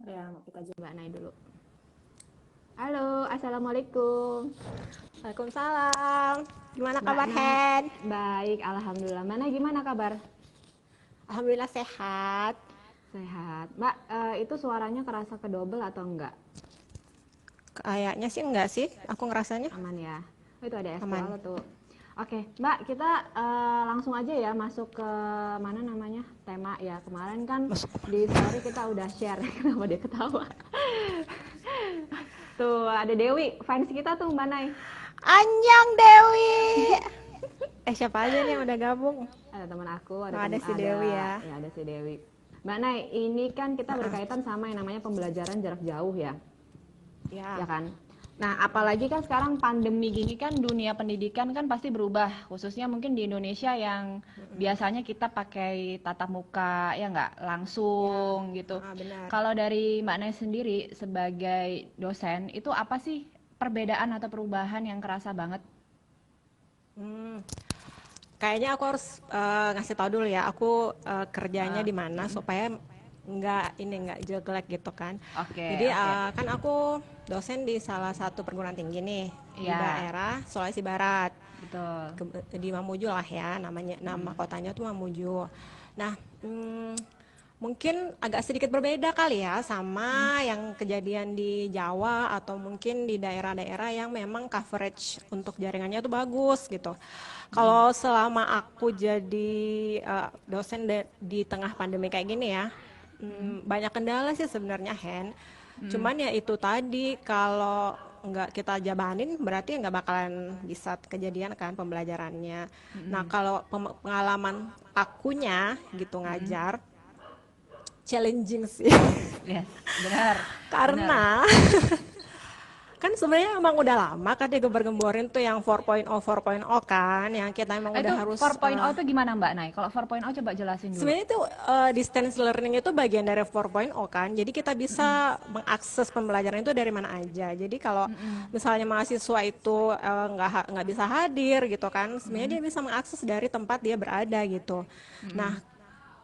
Ya, kita coba naik dulu. Halo, assalamualaikum. Waalaikumsalam. Gimana Mbak kabar, Nay. Hen? Baik, alhamdulillah. Mana gimana kabar? Alhamdulillah sehat. Sehat. Mbak, itu suaranya kerasa kedobel atau enggak? Kayaknya sih enggak sih, aku ngerasanya Aman ya. Oh, itu ada aman. S2 tuh. Oke, Mbak, kita langsung aja ya masuk ke mana namanya tema ya. Kemarin kan Masuk. di story kita udah share. Kenapa dia ketawa? Tuh ada Dewi, fans kita tuh Mbak Nay. Anjang Dewi. Siapa aja nih yang udah gabung? Ada teman aku, Oh, ada si Dewi ya. ada si Dewi. Mbak Nay, ini kan kita berkaitan sama yang namanya pembelajaran jarak jauh ya, ya Ya. kan? Nah, apalagi kan sekarang pandemi gini kan dunia pendidikan kan pasti berubah, khususnya mungkin di Indonesia yang biasanya kita pakai tatap muka, ya nggak langsung gitu. Benar. Kalau dari Mbak Nay sendiri sebagai dosen, itu apa sih perbedaan atau perubahan yang kerasa banget? Hmm, Kayaknya aku harus ngasih tahu dulu ya. Aku kerjanya Ah, di mana supaya nggak jelek gitu kan. oke, Jadi oke. kan aku dosen di salah satu perguruan tinggi nih di Iya, daerah Sulawesi Barat. betul. Di Mamuju lah ya, nama kotanya tuh Mamuju. Nah, mungkin agak sedikit berbeda kali ya sama yang kejadian di Jawa atau mungkin di daerah-daerah yang memang coverage untuk jaringannya tuh bagus gitu. Kalau selama aku jadi dosen di tengah pandemi kayak gini ya, banyak kendala sih sebenarnya, Hen. Cuman ya itu tadi, kalau nggak kita jabanin berarti nggak bakalan bisa kejadian kan pembelajarannya. Nah, kalau pengalaman akunya gitu ngajar, challenging sih. Yes, benar, benar. Karena kan sebenarnya emang udah lama kan digembar-gemborin tuh yang 4.0 4.0 kan, yang kita emang udah Itu harus 4.0 itu gimana Mbak Nay? Kalau 4.0 coba jelasin dulu. sebenarnya itu distance learning itu bagian dari 4.0 kan. Jadi kita bisa mengakses pembelajaran itu dari mana aja. Jadi kalau misalnya mahasiswa itu nggak bisa hadir gitu kan, sebenarnya dia bisa mengakses dari tempat dia berada gitu. Nah,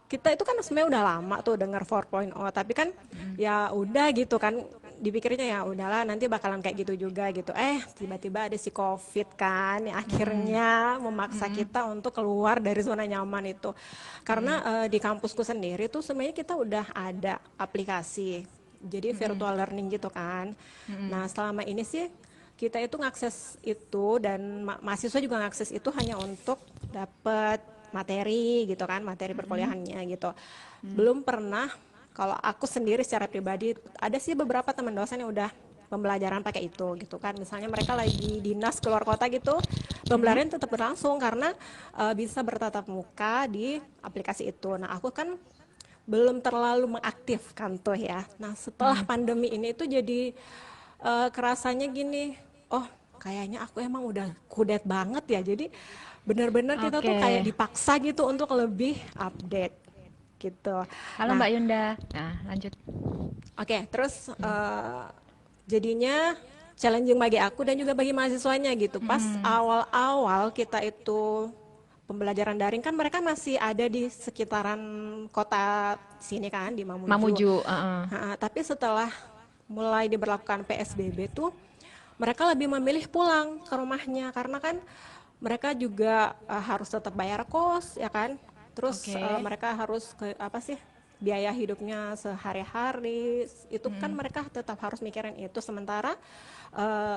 kita itu kan sebenarnya udah lama tuh dengar 4.0, tapi kan ya udah gitu kan, dipikirnya ya udahlah nanti bakalan kayak gitu juga gitu. Tiba-tiba ada si COVID kan, yang akhirnya memaksa kita untuk keluar dari zona nyaman itu. Karena di kampusku sendiri tuh sebenarnya kita udah ada aplikasi, jadi virtual learning gitu kan. Nah, selama ini sih kita itu ngakses itu, dan mahasiswa juga ngakses itu hanya untuk dapat materi gitu kan, materi perkuliahannya gitu. Belum pernah, kalau aku sendiri secara pribadi, ada sih beberapa teman dosen yang udah pembelajaran pakai itu gitu kan. Misalnya mereka lagi dinas keluar kota gitu, pembelajaran tetap berlangsung karena bisa bertatap muka di aplikasi itu. Nah, aku kan belum terlalu mengaktifkan tuh ya. Nah, setelah pandemi ini tuh jadi kerasanya gini, oh kayaknya aku emang udah kudet banget ya. Jadi benar-benar kita tuh kayak Oke. dipaksa gitu untuk lebih update gitu. Halo Nah, Mbak Yunda. Nah, lanjut. oke, terus jadinya challenging bagi aku dan juga bagi mahasiswanya gitu. Pas awal-awal kita itu pembelajaran daring kan, mereka masih ada di sekitaran kota sini kan, di Mamuju. Mamuju. Tapi setelah mulai diberlakukan PSBB tuh, mereka lebih memilih pulang ke rumahnya karena kan mereka juga harus tetap bayar kos ya kan. Terus Oke. mereka harus ke apa sih, biaya hidupnya sehari-hari itu kan mereka tetap harus mikirin itu. Sementara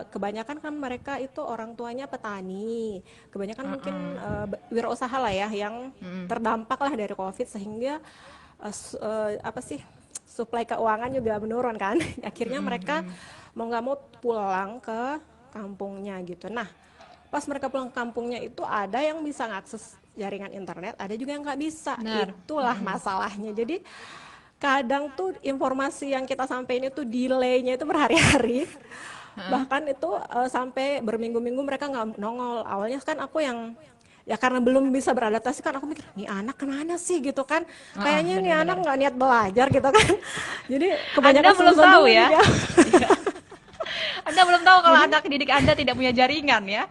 kebanyakan kan mereka itu orang tuanya petani, kebanyakan mungkin wirausaha lah ya, yang terdampak lah dari COVID, sehingga apa sih, suplai keuangan juga menurun kan. Akhirnya mereka mau nggak mau pulang ke kampungnya gitu. Nah, pas mereka pulang ke kampungnya itu ada yang bisa ngakses jaringan internet, ada juga yang nggak bisa. Benar. Itulah masalahnya. Jadi kadang tuh informasi yang kita sampaikan itu delaynya itu berhari-hari. Bahkan itu sampai berminggu-minggu mereka nggak nongol. Awalnya kan aku yang, ya karena belum bisa beradaptasi kan, aku mikir nih anak kemana sih gitu kan, kayaknya nih anak Benar-benar. nggak niat belajar gitu kan. Jadi Anda kebanyakan belum suzon tahu juga nih ya? dia. Iya. Anda belum tahu kalau Jadi anak didik Anda tidak punya jaringan ya.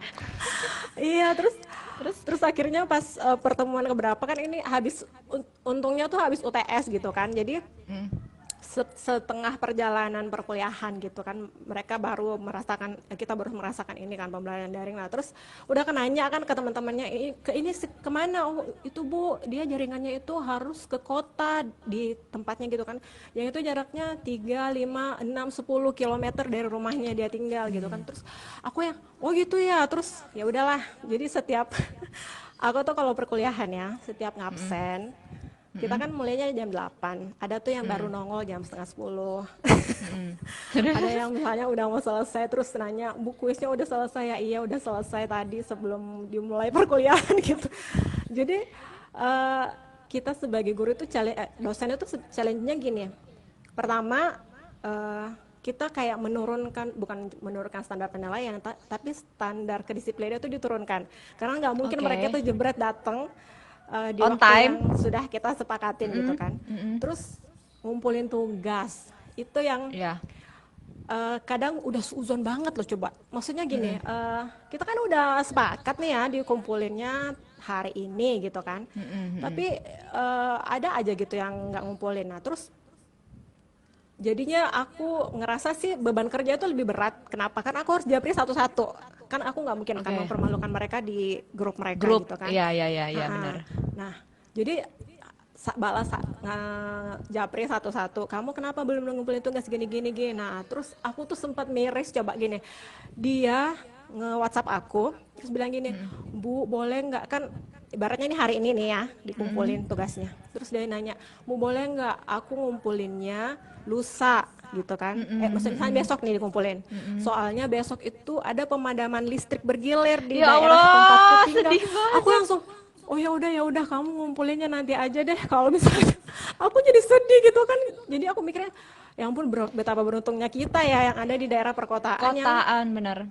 iya, terus Terus terus akhirnya pas pertemuan keberapa kan ini habis, untungnya tuh habis UTS gitu kan. Jadi setengah perjalanan perkuliahan gitu kan, mereka baru merasakan, kita baru merasakan ini kan pembelajaran daring. Nah terus udah kan nanya kan ke teman-temannya, ini kemana, oh itu Bu, dia jaringannya itu harus ke kota di tempatnya gitu kan, yang itu jaraknya 3, 5, 6, 10 kilometer dari rumahnya dia tinggal gitu kan. Terus aku yang oh gitu ya, terus ya udahlah, jadi setiap aku tuh kalau perkuliahan ya, setiap ngabsen kita kan mulainya jam 8, ada tuh yang baru nongol jam setengah 10. Ada yang misalnya udah mau selesai terus nanya, Bu kuisnya udah selesai ya? Iya udah selesai tadi sebelum dimulai perkuliahan gitu. Jadi eh, kita sebagai guru itu dosen itu challenge-nya gini. Pertama kita kayak bukan menurunkan standar penilaian, tapi standar kedisiplinan itu diturunkan. Karena nggak mungkin mereka itu jebret datang di On waktu time. yang sudah kita sepakatin gitu kan. Terus ngumpulin tugas itu yang kadang udah seuzon banget loh coba. Maksudnya gini, kita kan udah sepakat nih ya dikumpulinnya hari ini gitu kan. Tapi ada aja gitu yang nggak ngumpulin. Nah terus jadinya aku ngerasa sih beban kerja itu lebih berat. Kenapa? Kan aku harus japri satu-satu. Kan aku nggak mungkin akan mempermalukan mereka di grup mereka gitu kan. Iya benar. Nah, jadi balas japri satu-satu. Kamu kenapa belum ngumpulin tugas gini-gini gini? Nah, terus aku tuh sempat miris coba gini. Dia nge-WhatsApp aku terus bilang gini, Bu boleh nggak, kan ibaratnya ini hari ini nih ya dikumpulin tugasnya. Terus dia nanya, Bu boleh nggak aku ngumpulinnya lusa gitu kan, maksudnya besok nih dikumpulin, soalnya besok itu ada pemadaman listrik bergilir di Ya daerah Allah, tempatku tinggal. sedih banget. Aku langsung oh ya udah kamu ngumpulinnya nanti aja deh, kalau misalnya aku jadi sedih gitu kan. Jadi aku mikirnya ya ampun betapa beruntungnya kita ya yang ada di daerah perkotaan Bener.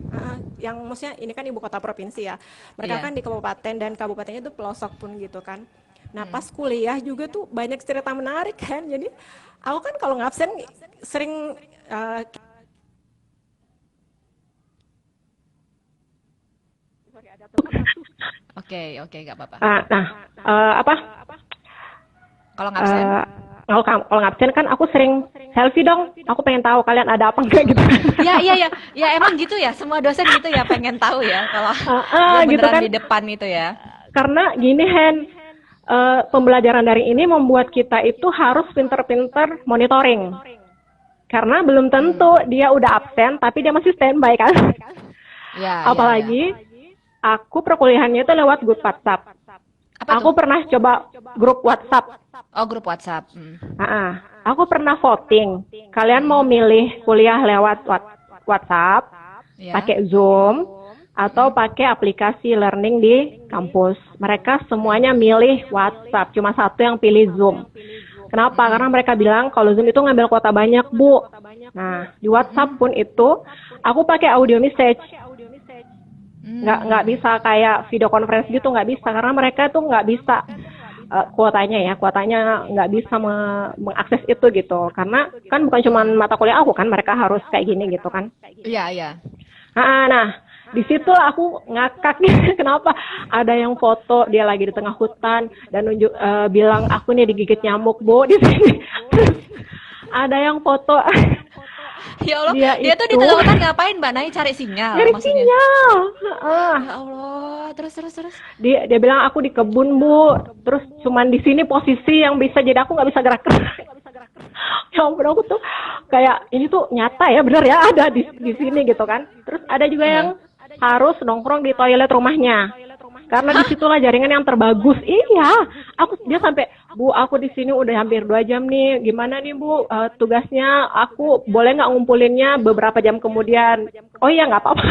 yang maksudnya ini kan ibu kota provinsi ya, mereka kan di kabupaten dan kabupatennya itu pelosok pun gitu kan. Nah pas kuliah juga tuh banyak cerita menarik kan, jadi aku kan kalau ngabsen sering Oke, gak apa-apa. Apa Kalau ngabsen? kalau ngabsen kan aku sering selfie dong, aku pengen tahu kalian ada apa enggak gitu. Ya emang gitu ya, semua dosen gitu ya, pengen tahu ya kalau dia gitu beneran kan. di depan itu ya. Karena gini Hen, pembelajaran daring ini membuat kita itu harus pinter-pinter monitoring. Karena belum tentu dia udah absen tapi dia masih standby kan. Apalagi aku perkuliahannya itu lewat grup WhatsApp. Aku pernah coba grup WhatsApp. Oh, grup WhatsApp. Aku pernah voting. Kalian mau milih kuliah lewat WhatsApp, pakai Zoom, atau pakai aplikasi learning di kampus. Mereka semuanya milih WhatsApp. Cuma satu yang pilih Zoom. Kenapa? Karena mereka bilang kalau Zoom itu ngambil kuota banyak, Bu. Nah, di WhatsApp pun itu aku pakai audio message. Nggak bisa kayak video conference gitu, nggak bisa. Karena mereka tuh nggak bisa kuotanya nggak bisa mengakses itu gitu. Karena kan bukan cuma mata kuliah aku kan, mereka harus kayak gini gitu kan. Iya. Nah, di situ aku ngakak. Kenapa? Ada yang foto dia lagi di tengah hutan dan bilang aku nih digigit nyamuk, Bu, di sini. Ada yang foto. Ya Allah, dia tuh di tengah hutan ngapain Mbak Nay, cari sinyal maksudnya? Sinyal. Ya Allah, terus. Dia bilang aku di kebun, Bu. Terus cuman di sini posisi yang bisa jadi aku nggak bisa gerak-gerak. Ya ampun, aku tuh kayak ini tuh nyata ya, bener ya ada di sini gitu kan. Terus ada juga yang harus nongkrong di toilet rumahnya. Karena disitulah jaringan yang terbagus. Iya, dia sampai, Bu, aku di sini udah hampir 2 jam nih. Gimana nih, Bu? Tugasnya aku boleh nggak ngumpulinnya beberapa jam kemudian? Oh iya, nggak apa-apa.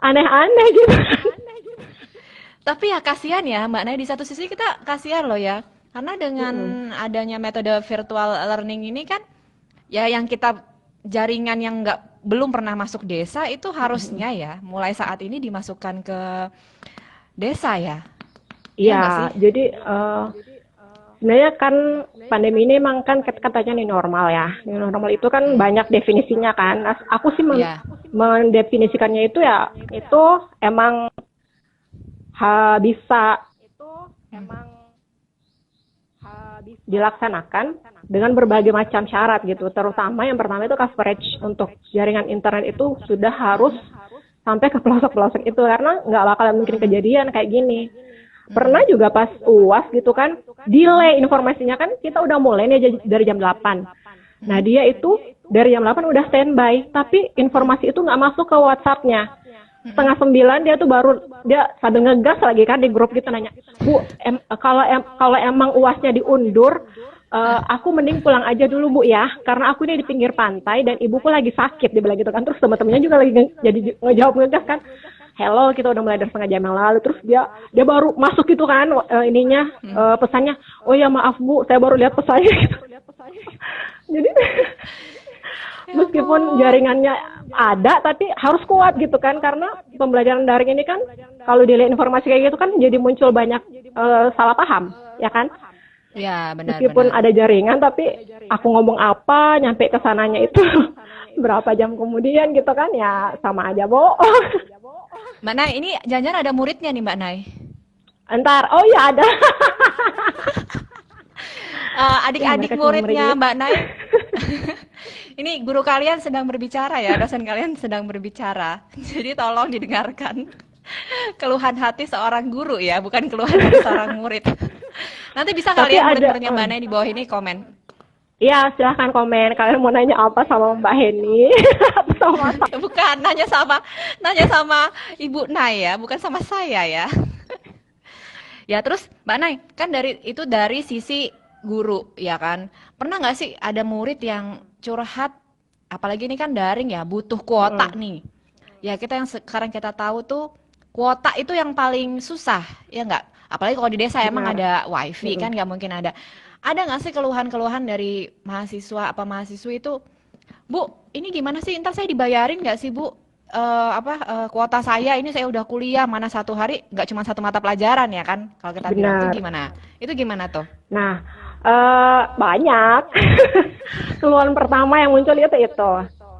Aneh-aneh gitu. Tapi ya kasihan ya Mbak Nay, di satu sisi kita kasihan loh ya. Karena dengan adanya metode virtual learning ini kan, ya yang kita jaringan yang belum pernah masuk desa itu harusnya ya mulai saat ini dimasukkan ke desa ya. Iya, jadi sebenarnya kan pandemi ini memang kan katanya new normal ya. New normal itu kan banyak definisinya kan. Nah, aku sih mendefinisikannya itu ya itu emang bisa dilaksanakan dengan berbagai macam syarat gitu. Terutama yang pertama itu coverage untuk jaringan internet itu sudah harus sampai ke pelosok-pelosok itu, karena nggak bakalan mungkin kejadian kayak gini. Pernah juga pas UAS gitu kan, delay informasinya kan, kita udah mulai nih dari jam 8. Nah dia itu dari jam 8 udah standby, tapi informasi itu nggak masuk ke WhatsApp-nya. Setengah 9 dia tuh baru, dia sambil ngegas lagi kan di grup gitu nanya, Bu, kalau emang UASnya diundur, aku mending pulang aja dulu Bu ya, karena aku ini di pinggir pantai dan ibuku lagi sakit, dia bilang gitu kan. Terus teman-temannya juga lagi jadi ngejawab ngegas kan, hello, kita udah mulai dari setengah jam yang lalu. Terus dia baru masuk gitu kan, pesannya, oh ya maaf Bu, saya baru lihat pesannya gitu. Jadi meskipun jaringannya ada, tapi harus kuat gitu kan, karena pembelajaran daring ini kan kalau dilihat informasi kayak gitu kan jadi muncul banyak salah paham, ya kan? Ya, benar. Meskipun ada jaringan, tapi aku ngomong apa, nyampe ke sananya itu berapa jam kemudian gitu kan, ya sama aja bohong. Mbak Nay, ini jangan-jangan ada muridnya nih Mbak Nay. Entar, oh ya ada. Adik-adik muridnya Mbak Nay. Ini guru kalian sedang berbicara ya, dosen kalian sedang berbicara. Jadi tolong didengarkan keluhan hati seorang guru ya, bukan keluhan hati seorang murid. Nanti bisa kalian murid-muridnya Mbak Nay di bawah ini komen. Iya, silahkan komen. Kalian mau nanya apa sama Mbak Heni? Bukan, nanya sama Ibu Nay ya, bukan sama saya ya. Ya terus Mbak Nay, kan dari sisi guru ya kan. Pernah nggak sih ada murid yang curhat, apalagi ini kan daring ya, butuh kuota nih. Ya kita yang sekarang kita tahu tuh kuota itu yang paling susah, ya nggak? Apalagi kalau di desa emang ada wifi kan nggak mungkin ada. Ada nggak sih keluhan-keluhan dari mahasiswa apa mahasiswi itu, Bu, ini gimana sih? Ntar saya dibayarin nggak sih Bu? Kuota saya ini saya udah kuliah, mana satu hari nggak cuma satu mata pelajaran ya kan? Kalau kita bilang itu gimana? Itu gimana tuh? Nah, banyak. Keluhan pertama yang muncul itu.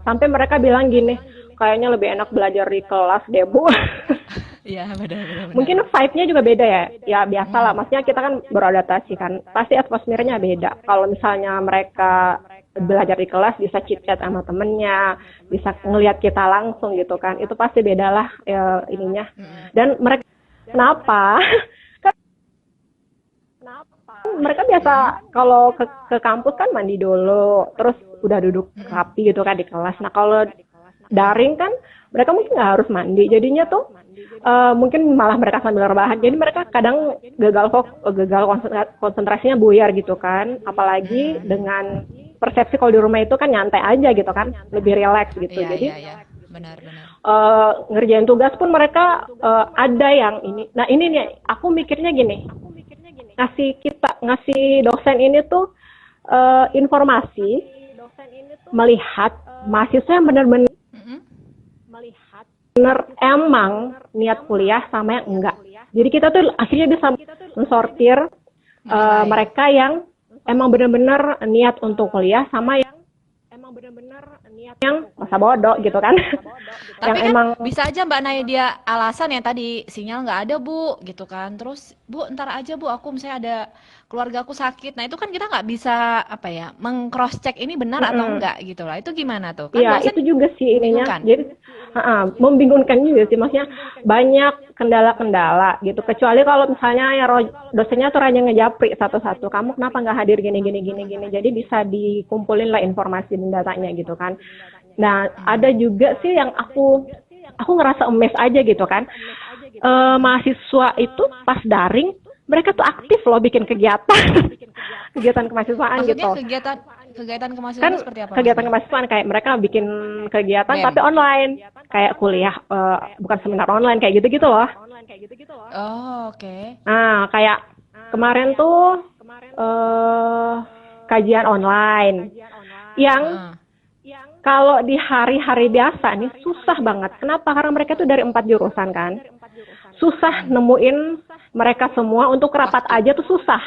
Sampai mereka bilang gini, kayaknya lebih enak belajar di kelas deh Bu. Iya, benar. Mungkin vibe-nya juga beda ya. Ya biasalah, maksudnya kita kan beradaptasi kan. Pasti atmosfernya beda. Kalau misalnya mereka belajar di kelas bisa chit-chat sama temennya, bisa ngelihat kita langsung gitu kan. Itu pasti bedalah ininya. Dan mereka kenapa? Mereka biasa kalau ke kampus kan mandi dulu, terus udah duduk rapi gitu kan di kelas. Nah kalau daring kan mereka mungkin nggak harus mandi, jadinya tuh mungkin malah mereka sambil rebahan. Jadi mereka kadang gagal konsentrasinya buyar gitu kan. Apalagi dengan persepsi kalau di rumah itu kan nyantai aja gitu kan, lebih rileks gitu. Iya, jadi benar. Ngerjain tugas pun mereka ada yang ini. Nah ini nih aku mikirnya gini. Ngasih dosen ini tuh informasi melihat mahasiswa yang benar-benar emang niat kuliah sama yang enggak. Jadi kita tuh akhirnya bisa mensortir mereka yang emang benar-benar niat untuk kuliah sama yang emang benar-benar niat yang masa bodoh gitu kan. Tapi yang kan emang bisa aja Mbak Nadia alasan yang tadi sinyal nggak ada Bu gitu kan. Terus Bu ntar aja Bu, aku misalnya ada keluarga aku sakit. Nah itu kan kita nggak bisa meng-cross check ini benar atau enggak gitu lah. Itu gimana tuh? Kan ya itu juga sih ininya. kan? Jadi membingungkan juga sih, maksudnya banyak kendala-kendala gitu. Kecuali kalau misalnya ya dosennya tuh rajin ngejapri satu-satu. Kamu kenapa nggak hadir gini. Jadi bisa dikumpulin lah informasi dan datanya gitu kan. Nah, ada juga sih yang aku ngerasa emes aja gitu kan. Mahasiswa itu pas daring, mereka tuh aktif loh bikin kegiatan. Kegiatan kemahasiswaan. Maksudnya gitu. kegiatan kemahasiswaan Kan seperti apa? kegiatan kemahasiswaan kayak mereka bikin kegiatan tapi online. Kayak kuliah, bukan seminar online, kayak gitu-gitu loh. Oh, oke. Nah, kayak kemarin tuh kajian online. Yang kalau di hari-hari biasa nih susah banget. Kenapa? Karena mereka tuh dari 4 jurusan kan. Susah nemuin mereka semua untuk rapat aja tuh susah.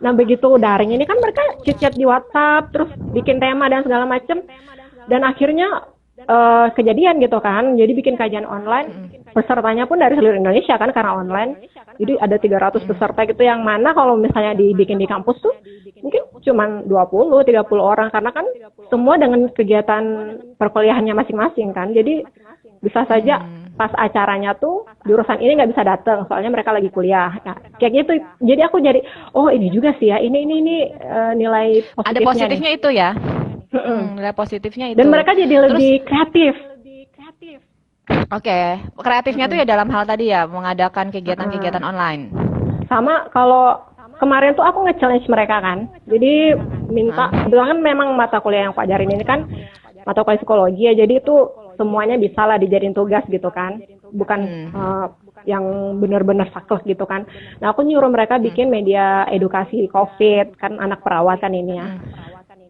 Nah begitu daring ini kan mereka chat-chat di WhatsApp, terus bikin tema dan segala macem. Dan akhirnya kejadian gitu kan. Jadi bikin kajian online pesertanya pun dari seluruh Indonesia kan karena online. Jadi ada 300 peserta gitu yang mana kalau misalnya dibikin di kampus tuh mungkin cuma 20-30 orang karena kan semua dengan kegiatan perkuliahannya masing-masing kan. Jadi bisa saja pas acaranya tuh jurusan ini nggak bisa datang soalnya mereka lagi kuliah. Nah, kayak gitu. Jadi aku jadi oh ini juga sih ya. Ini nilai Ada positifnya positifnya nih. itu ya. Nilai positifnya itu. Dan mereka jadi Terus, lebih kreatif. oke, kreatifnya tuh ya dalam hal tadi ya, mengadakan kegiatan-kegiatan online. Sama kalau kemarin tuh aku nge-challenge mereka kan. Jadi minta, kebetulan kan memang mata kuliah yang aku ajarin ini kan mata kuliah psikologi ya. Jadi itu semuanya bisa lah dijadiin tugas gitu kan. Bukan yang benar-benar saklek gitu kan. Nah aku nyuruh mereka bikin media edukasi COVID, kan anak perawatan ini ya.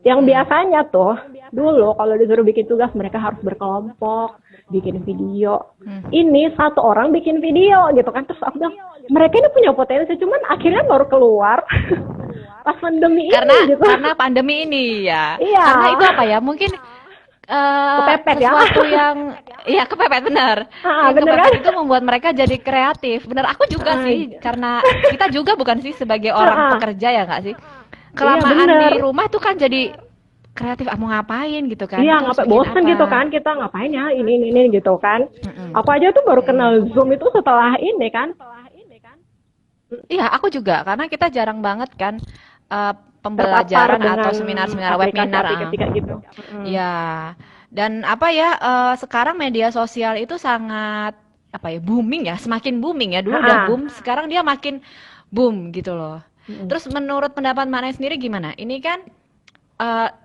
Yang biasanya tuh dulu kalau disuruh bikin tugas mereka harus berkelompok, bikin video. Ini satu orang bikin video gitu kan. Terus aku bilang mereka ini punya potensi, cuman akhirnya baru keluar pas pandemi ini gitu. Karena pandemi ini ya. Iya. Karena itu apa ya? Mungkin Kepepet ya. sesuatu yang iya kepepet benar. Ah, Yang bener kepepet kan? itu membuat mereka jadi kreatif. Benar, aku juga sih karena kita juga bukan sih sebagai orang pekerja ya nggak sih? Kelamaan bener. di rumah tuh kan jadi kreatif, mau ngapain gitu kan? Iya, Kita harus ngapain bikin bosen apa? gitu kan kita ngapain ya ini gitu kan. Aku aja tuh baru kenal Zoom itu setelah ini kan. Iya, aku juga karena kita jarang banget kan pembelajaran Terpapar atau dengan seminar-seminar webinar. aplikasi kayak gitu. Ya, dan apa ya? Sekarang media sosial itu sangat apa ya? Booming ya, semakin booming ya. Dulu udah boom, sekarang dia makin boom gitu loh. Terus menurut pendapat Makna sendiri gimana? Ini kan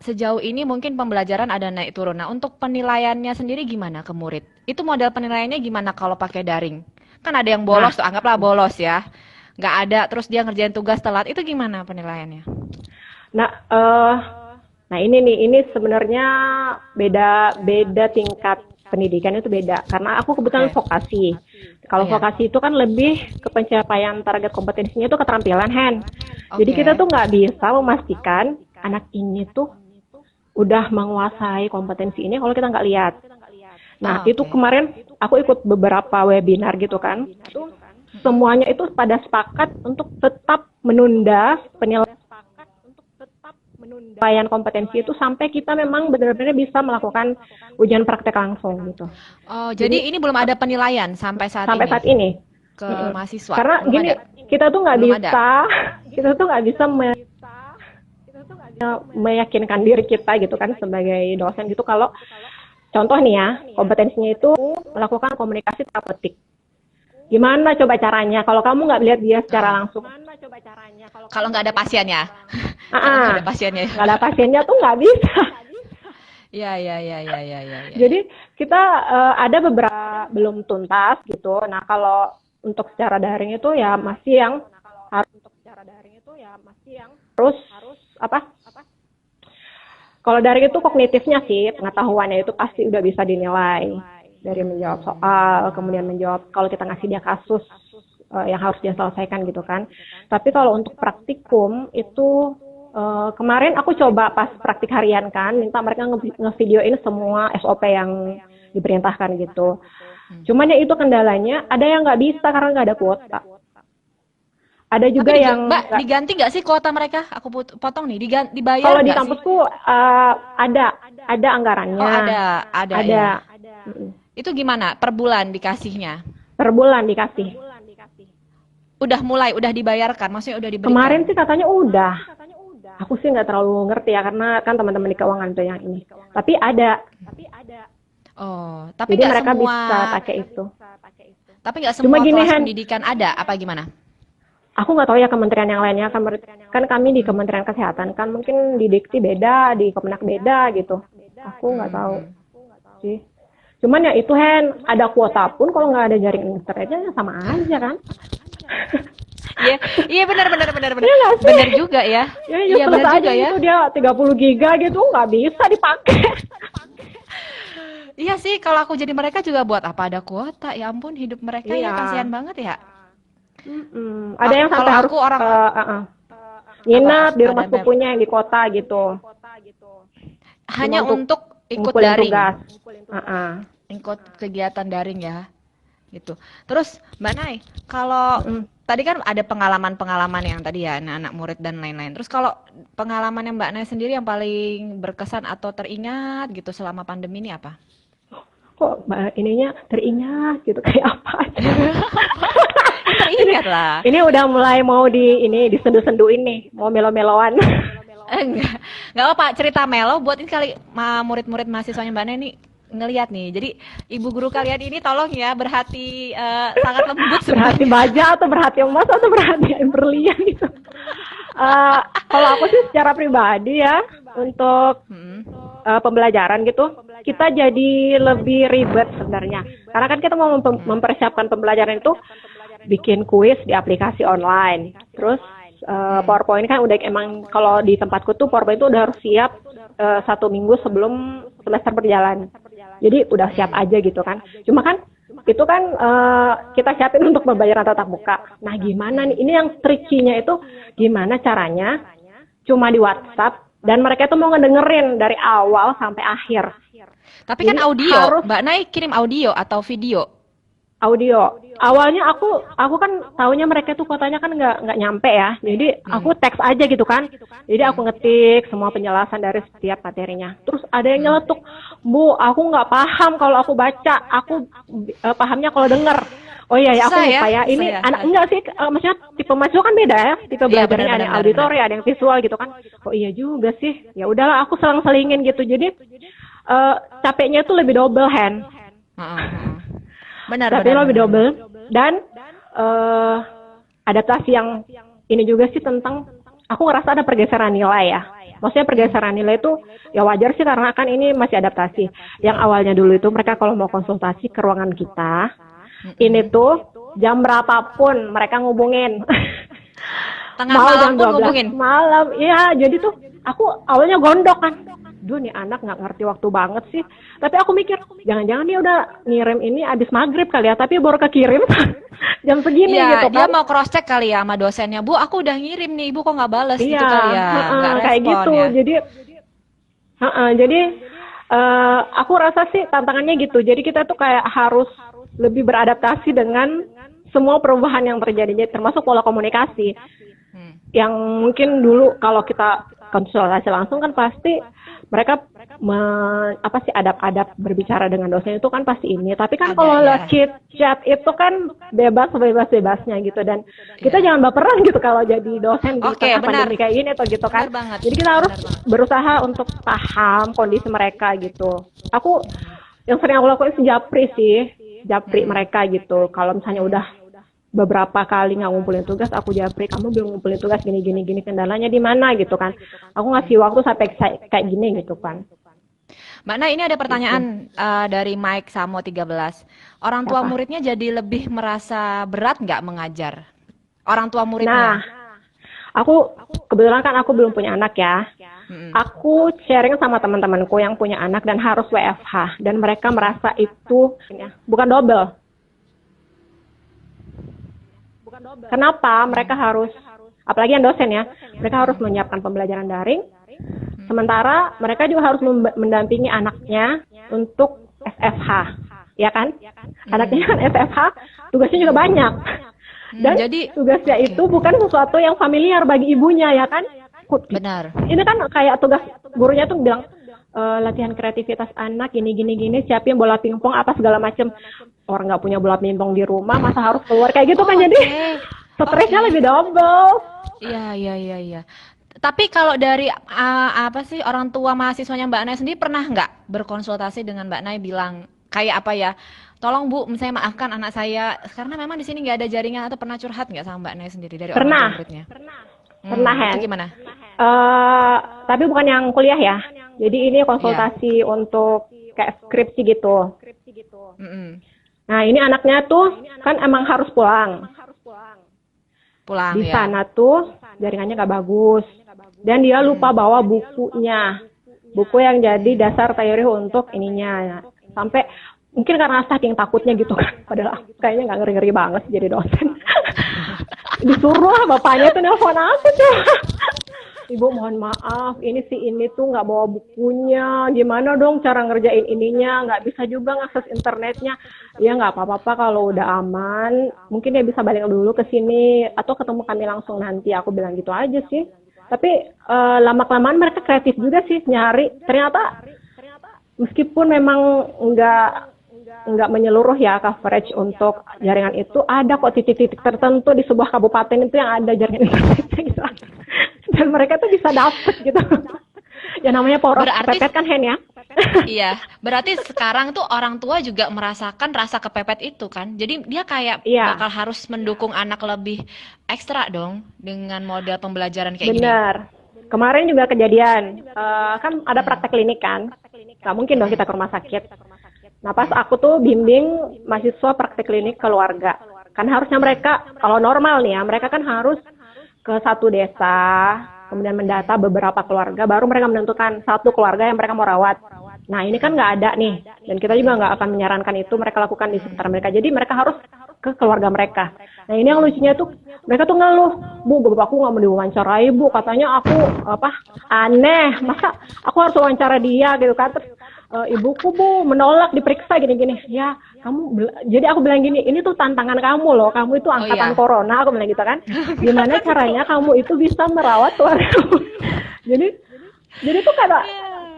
sejauh ini mungkin pembelajaran ada naik turun. Nah, untuk penilaiannya sendiri gimana ke murid? Itu model penilaiannya gimana kalau pakai daring? Kan ada yang bolos tuh, anggaplah bolos ya. Nggak ada, terus dia ngerjain tugas telat. Itu gimana penilaiannya? Nah ini sebenarnya beda tingkat pendidikan itu beda karena aku kebetulan vokasi. Kalau vokasi itu kan lebih ke pencapaian target kompetensinya itu keterampilan Jadi kita tuh nggak bisa memastikan anak ini tuh udah menguasai kompetensi ini kalau kita nggak lihat. Nah itu kemarin aku ikut beberapa webinar gitu kan. Semuanya itu pada sepakat untuk tetap menunda penilaian kompetensi itu sampai kita memang benar-benar bisa melakukan ujian praktek langsung gitu. Oh, jadi ini belum ada penilaian sampai saat ini ke mahasiswa. Karena belum gini, ada. kita tuh nggak Belum bisa, kita tuh nggak bisa meyakinkan diri kita gitu kan sebagai dosen gitu kalau contoh nih ya kompetensinya itu melakukan komunikasi terapeutik. Gimana coba caranya kalau kamu nggak lihat dia secara langsung? Kalau nggak ada pasiennya. Nggak ada pasiennya. Nggak ada pasiennya tuh nggak bisa. Ya. Jadi kita ada beberapa belum tuntas gitu. Nah kalau untuk secara daring itu ya masih yang harus apa? Kalau daring itu kognitifnya sih pengetahuannya itu pasti udah bisa dinilai dari menjawab soal, kemudian menjawab kalau kita ngasih dia kasus yang harus dia selesaikan gitu kan. Tapi kalau untuk praktikum itu kemarin aku coba pas praktik harian kan, minta mereka ngevideoin semua SOP yang diperintahkan gitu. Cuman ya itu kendalanya, ada yang nggak bisa karena nggak ada kuota. Ada juga yang Mbak, diganti nggak sih kuota mereka? Aku potong nih, dibayar kalau di nggak sih? kampusku ada anggarannya. Oh, ada. Ada. Ya. Itu gimana? Per bulan dikasihnya? Per bulan dikasih. Udah dibayarkan? Maksudnya udah diberikan? Kemarin sih katanya udah. Aku sih nggak terlalu ngerti ya karena kan teman-teman di keuangan tuh yang ini. Tapi ada. Oh, tapi Jadi nggak mereka semua. bisa pakai itu. Tapi nggak Cuma semua gini, kelas Han. pendidikan ada? Apa gimana? Aku nggak tahu ya kementerian yang lainnya. Kan kami di Kementerian Kesehatan kan mungkin di Dikti beda, di Kemenak beda gitu. Aku nggak tahu sih. Cuman ya itu ada kuota pun kalau nggak ada jaring internetnya ya sama aja kan. Iya benar. Iya nggak sih? Benar juga ya. Iya benar juga ya. Itu dia 30 giga gitu nggak bisa dipakai. Iya sih, kalau aku jadi mereka juga buat apa ada kuota? Ya ampun, hidup mereka ya Iya. kasihan banget ya. Ada yang sampai Kalau harus aku orang nginep di rumah ada sepupunya yang di kota gitu. hanya Cuma untuk ikut ngumpulin daring, tugas. ikut kegiatan daring ya. gitu. Terus Mbak Nay, kalau Mm. tadi kan ada pengalaman-pengalaman yang tadi ya anak-anak murid dan lain-lain. Terus kalau pengalaman yang Mbak Nay sendiri yang paling berkesan atau teringat gitu selama pandemi ini apa? Kok ininya teringat gitu kayak apa aja. Teringat lah. Ini udah mulai mau disendu-senduin nih, mau melo-meloan. Enggak apa, cerita melo buat ini kali murid-murid mahasiswanya Mbak Nay ini ngelihat nih. Jadi ibu guru kalian ini tolong ya berhati sangat lembut Berhati sebenarnya. baja atau berhati emas atau berhati berlian gitu. Kalau aku sih secara pribadi ya untuk Hmm. pembelajaran gitu, kita jadi lebih ribet sebenarnya. Karena kan kita mau mempersiapkan pembelajaran itu bikin kuis di aplikasi online. Terus PowerPoint kan udah emang kalau di tempatku tuh PowerPoint itu udah harus siap 1 minggu sebelum semester berjalan. Jadi udah siap aja gitu kan. Cuma kan itu kan kita siapin untuk pembelajaran tatap muka. Nah gimana nih? Ini yang tricky-nya itu gimana caranya cuma di WhatsApp dan mereka tuh mau ngedengerin dari awal sampai akhir. Tapi kan Jadi audio, harus Mbak Nay kirim audio atau video. audio. Awalnya aku kan taunya mereka tuh kotanya kan nggak nyampe ya. Jadi aku teks aja gitu kan. Jadi aku ngetik semua penjelasan dari setiap materinya. Terus ada yang nyeletuk, "Bu, aku nggak paham kalau aku baca. Aku pahamnya kalau denger." Oh iya ya, aku Susah lupa ya. Ini susah ya. anak enggak sih, maksudnya tipe mahasiswa kan beda ya. Tipe Iya, belajarnya ada yang benar, auditori, ada yang visual gitu kan. Oh iya juga sih. Ya udahlah, aku selang-selingin gitu. Jadi capeknya tuh lebih double hand. Heeh, heeh. Benar, Tapi benar, lebih benar. double dan adaptasi yang ini juga sih tentang aku ngerasa ada pergeseran nilai ya. Maksudnya pergeseran nilai itu ya wajar sih karena kan ini masih adaptasi. Yang awalnya dulu itu mereka kalau mau konsultasi ke ruangan kita, ini tuh jam berapapun mereka ngubungin. Tengah Mau malam jam pun 12 ngubungin. malam. Iya, jadi tuh aku awalnya gondok kan. Duh nih anak nggak ngerti waktu banget sih. Tapi aku mikir, jangan-jangan dia udah ngirim ini abis maghrib kali ya. Tapi baru kekirim jam segini Iya, gitu dia kan. mau cross check kali ya sama dosennya. Bu, aku udah ngirim nih, Ibu kok nggak bales gitu Iya, kali ya. Nggak kayak respon gitu. ya. Jadi aku rasa sih tantangannya gitu. Jadi kita tuh kayak harus lebih beradaptasi dengan semua perubahan yang terjadi, termasuk pola komunikasi. Hmm. Yang mungkin dulu kalau kita konsultasi langsung kan pasti mereka adab-adab berbicara dengan dosen itu kan pasti ini. Tapi kan Ada, kalau ya. lewat chat itu kan bebas-bebasnya gitu dan kita jangan baperan gitu kalau jadi dosen di Oke, tengah benar. pandemi kayak ini atau gitu kan. Benar banget. Jadi kita harus Benar banget. berusaha untuk paham kondisi mereka gitu. Aku yang sering aku lakuin sih japri mereka gitu. Kalau misalnya udah beberapa kali nggak ngumpulin tugas, aku japri, kamu belum ngumpulin tugas gini kendalanya di mana gitu kan. Aku ngasih waktu sampai kayak gini gitu kan. Mbak Nay, ini ada pertanyaan dari Mike Samo 13. Orang tua Apa? muridnya jadi lebih merasa berat nggak mengajar? Orang tua Nah, muridnya. aku kebetulan kan aku belum punya anak ya. Mm-mm. Aku sharing sama teman-temanku yang punya anak dan harus WFH dan mereka merasa itu bukan double. Kenapa mereka harus, apalagi yang dosen ya, mereka harus menyiapkan pembelajaran daring, sementara mereka juga harus mendampingi anaknya untuk SFH, ya kan? Anaknya kan SFH, tugasnya juga banyak. Dan Jadi, tugasnya oke. itu bukan sesuatu yang familiar bagi ibunya, ya kan? Benar. Ini kan kayak tugas gurunya tuh bilang, latihan kreativitas anak gini siapin bola pingpong apa segala macem. Orang nggak punya bola pingpong di rumah masa harus keluar kayak gitu kan, jadi stresnya lebih double. Iya. Tapi kalau dari apa sih orang tua mahasiswanya Mbak Nay sendiri pernah nggak berkonsultasi dengan Mbak Nay bilang kayak apa ya? Tolong Bu, saya maafkan anak saya karena memang di sini nggak ada jaringan, atau pernah curhat nggak sama Mbak Nay sendiri dari orang Pernah. tua muridnya? Pernah, Hen. Itu gimana? Tapi bukan yang kuliah ya, jadi ini konsultasi untuk kayak skripsi gitu. Mm-mm. Nah ini anaknya tuh kan emang harus pulang. Pulang Di ya. sana tuh jaringannya nggak bagus dan dia lupa bawa bukunya, buku yang jadi dasar teori untuk ininya. Sampai mungkin karena saking takutnya gitu kan, padahal aku kayaknya nggak ngeri-ngeri banget sih jadi dosen. Disuruh lah bapaknya tuh nelfon aku tuh. Ibu mohon maaf, ini tuh nggak bawa bukunya, gimana dong cara ngerjain ininya, nggak bisa juga ngakses internetnya. Ya nggak apa-apa kalau udah aman, mungkin dia bisa balik dulu ke sini, atau ketemu kami langsung nanti, aku bilang gitu aja sih. Tapi lama-kelamaan mereka kreatif juga sih nyari, ternyata meskipun memang nggak menyeluruh ya coverage untuk jaringan itu, ada kok titik-titik tertentu di sebuah kabupaten itu yang ada jaringan internetnya gitu. Dan mereka tuh bisa dapet gitu. Ya namanya power of Berarti kepepet kan Hen ya. iya, berarti sekarang tuh orang tua juga merasakan rasa kepepet itu kan. Jadi dia kayak Iya, bakal harus mendukung anak lebih ekstra dong dengan model pembelajaran kayak gini. benar. Kemarin juga kejadian, kan ada praktek klinik kan. Nggak mungkin dong kita ke rumah sakit. Nah pas aku tuh bimbing mahasiswa praktek klinik keluarga. Kan harusnya mereka, kalau normal nih ya, mereka kan harus ke satu desa, kemudian mendata beberapa keluarga, baru mereka menentukan satu keluarga yang mereka mau rawat. Nah ini kan nggak ada nih, dan kita juga nggak akan menyarankan itu mereka lakukan di sekitar mereka. Jadi mereka harus ke keluarga mereka. Nah ini yang lucunya tuh, mereka tuh ngeluh, Bu, bapakku nggak mau diwawancara Ibu, katanya aku aneh, masa aku harus wawancara dia gitu kan. Terus ibuku Bu menolak diperiksa gini-gini. Ya jadi aku bilang gini, ini tuh tantangan kamu loh, kamu itu Oh angkatan iya. corona, aku bilang gitu kan. Gimana caranya kamu itu bisa merawat keluarga kamu? jadi jadi tuh kata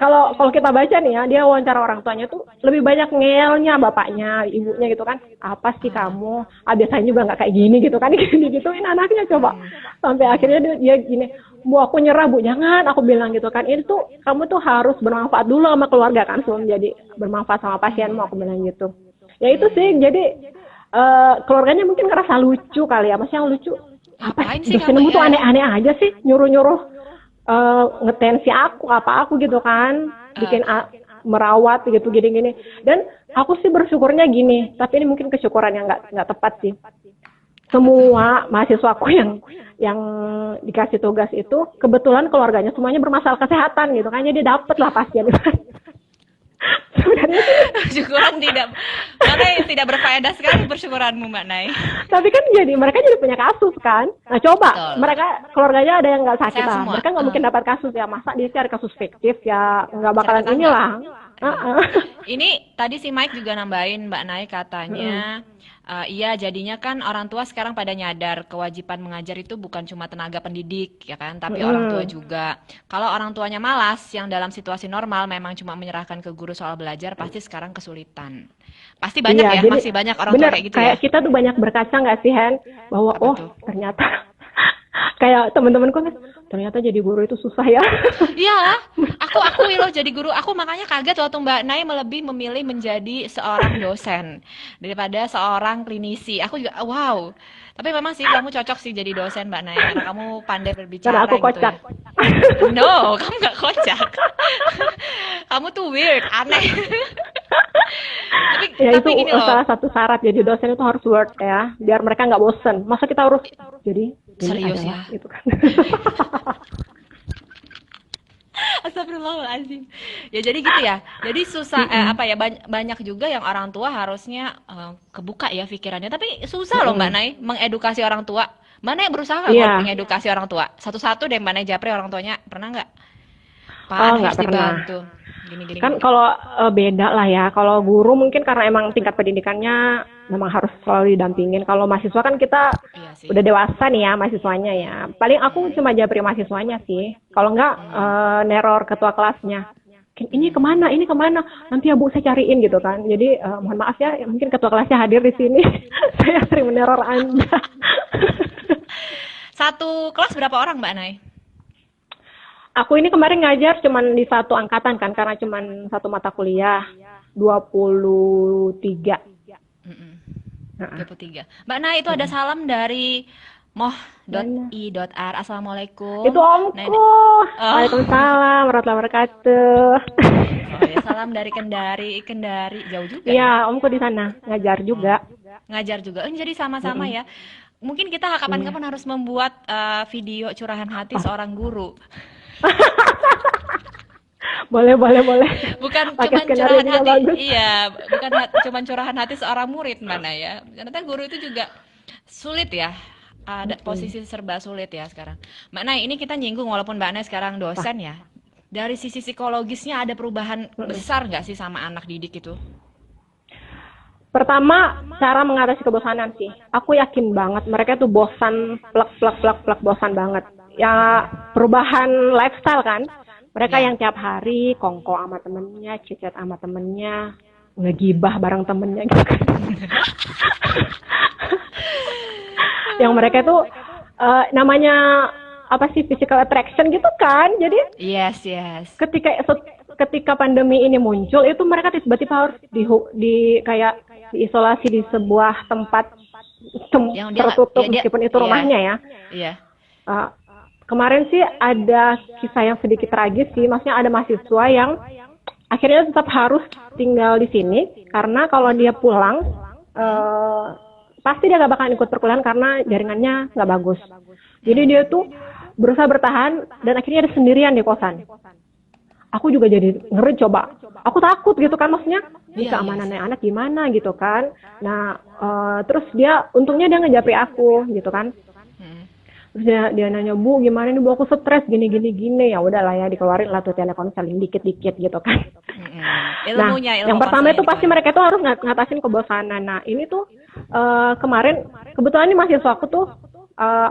kalau kita baca nih ya, dia wawancara orang tuanya tuh lebih banyak ngelnya bapaknya, ibunya gitu kan. Apa sih kamu? Biasanya juga nggak kayak gini gitu kan, gini gituin anaknya coba. Sampai akhirnya dia gini, Bu aku nyerah Bu, jangan, aku bilang gitu kan. Ini tuh kamu tuh harus bermanfaat dulu sama keluarga kan, sebelum jadi bermanfaat sama pasienmu, aku bilang gitu. Ya itu sih, jadi keluarganya mungkin ngerasa lucu kali ya, maksudnya yang lucu. Apa Ngapain sih kamu dosenmu tuh ya? aneh-aneh aja sih, nyuruh-nyuruh ngetensi aku gitu kan, bikin merawat gitu gini-gini. Dan aku sih bersyukurnya gini, tapi ini mungkin kesyukuran yang nggak tepat sih. Apa tuh? Semua mahasiswaku yang dikasih tugas itu kebetulan keluarganya semuanya bermasalah kesehatan gitu kan, jadi dapet lah pasien. Sebenarnya sih, Syukuran tidak, mana yang tidak berfaedah sekali bersyukuranmu Mbak Nay. tapi kan mereka jadi punya kasus kan. Nah coba Betul. mereka keluarganya ada yang nggak sakit Sehat lah, semua. mereka nggak mungkin dapat kasus ya, masa dia cari kasus fiktif ya, nggak bakalan Cerita inilah. Ini tadi si Mike juga nambahin Mbak Nay katanya, iya jadinya kan orang tua sekarang pada nyadar kewajiban mengajar itu bukan cuma tenaga pendidik ya kan, tapi orang tua juga. Kalau orang tuanya malas yang dalam situasi normal memang cuma menyerahkan ke guru soal belajar, pasti sekarang kesulitan. Pasti banyak Iya, ya, jadi masih banyak orang tua bener kayak gitu kayak ya. kita tuh banyak berkaca nggak sih Hen, bahwa Apa oh tuh? ternyata kayak temen-temenku kan, ternyata jadi guru itu susah ya. Iya, aku akui loh jadi guru. Aku makanya kaget waktu Mbak Nay lebih memilih menjadi seorang dosen daripada seorang klinisi. Aku juga wow. Tapi memang sih kamu cocok sih jadi dosen Mbak Nay karena kamu pandai Karena berbicara aku gitu kocak. ya. No, kamu nggak kocak. Kamu tuh weird, aneh. Tapi Ya itu gini loh. salah satu syarat jadi dosen itu harus work ya, biar mereka nggak bosen. Masa kita harus jadi ini Serius adalah ya. gitu kan. Astagfirullahaladzim. Ya jadi gitu ya. Jadi susah apa ya banyak juga yang orang tua harusnya kebuka ya pikirannya. Tapi susah loh Mbak Nay mengedukasi orang tua. Mbak Nay berusaha nggak Iya. mengedukasi orang tua? Satu-satu deh Mbak Nay japri orang tuanya. Pernah nggak? Pak Oh harus nggak pernah. dibantu. Gini-gini. Kan kalau beda lah ya. Kalau guru mungkin karena emang tingkat pendidikannya memang harus selalu didampingin. Kalau mahasiswa kan kita Iya sih. udah dewasa nih ya mahasiswanya ya. Paling aku cuma japri mahasiswanya sih. Kalau nggak neror ketua kelasnya. Ini kemana? Ini kemana? Nanti ya Bu saya cariin gitu kan. Jadi mohon maaf ya, mungkin ketua kelasnya hadir di sini. Saya sering meneror Anda. Satu kelas berapa orang Mbak Nay? Aku ini kemarin ngajar cuman di satu angkatan kan, karena cuman satu mata kuliah, 23. Mm-mm. Nah, 23. Mbak Nay itu ada salam dari moh.i.r. Assalamualaikum. itu omku. Nah, ini- Waalaikumsalam warahmatullahi wabarakatuh. Oh ya, salam dari Kendari. Kendari jauh juga ya. Iya, omku di sana ngajar juga. Ngajar juga. Jadi sama-sama ya. Mungkin kita kapan-kapan harus membuat video curahan hati seorang guru. Boleh. Bukan Pakai cuman skenario curahan juga hati, bagus. iya, bukan cuman curahan hati seorang murid mana ya. Ternyata guru itu juga sulit ya. ada posisi serba sulit ya sekarang. Mbak Nay, ini kita nyinggung walaupun Mbak Nay sekarang dosen ya. Dari sisi psikologisnya ada perubahan besar nggak sih sama anak didik itu? Pertama, cara mengatasi kebosanan sih. Aku yakin banget mereka tuh bosan, plek, bosan banget. Ya, perubahan lifestyle kan. Mereka Ya. yang tiap hari kongko sama temennya, chat sama temennya, ngegibah bareng temennya gitu kan. Yang mereka tuh namanya apa sih, physical attraction gitu kan. Jadi Yes, yes. ketika pandemi ini muncul itu mereka tiba-tiba harus kayak diisolasi di sebuah tempat Yang dia tertutup, ya dia meskipun itu iya, rumahnya ya. iya. Uh, Kemarin sih ada kisah yang sedikit tragis sih, maksudnya ada mahasiswa yang akhirnya tetap harus tinggal di sini karena kalau dia pulang pasti dia gak bakalan ikut perkuliahan karena jaringannya nggak bagus. Jadi dia tuh berusaha bertahan dan akhirnya dia sendirian di kosan. Aku juga jadi ngeri, coba. Aku takut gitu kan, maksudnya ini Iya, keamanannya anak gimana gitu kan. Nah, terus untungnya dia ngejapri aku gitu kan. Mm. Terus dia nanya, Bu, gimana nih Bu, aku stres gini. Ya udahlah ya, dikeluarin lah tuh telekonseling dikit-dikit gitu kan. Nah, Ilmu yang pertama itu konselnya pasti dikeluarin. mereka tuh harus ngatasin kebosanan. Nah, ini tuh kemarin kebetulan ini mahasiswa aku tuh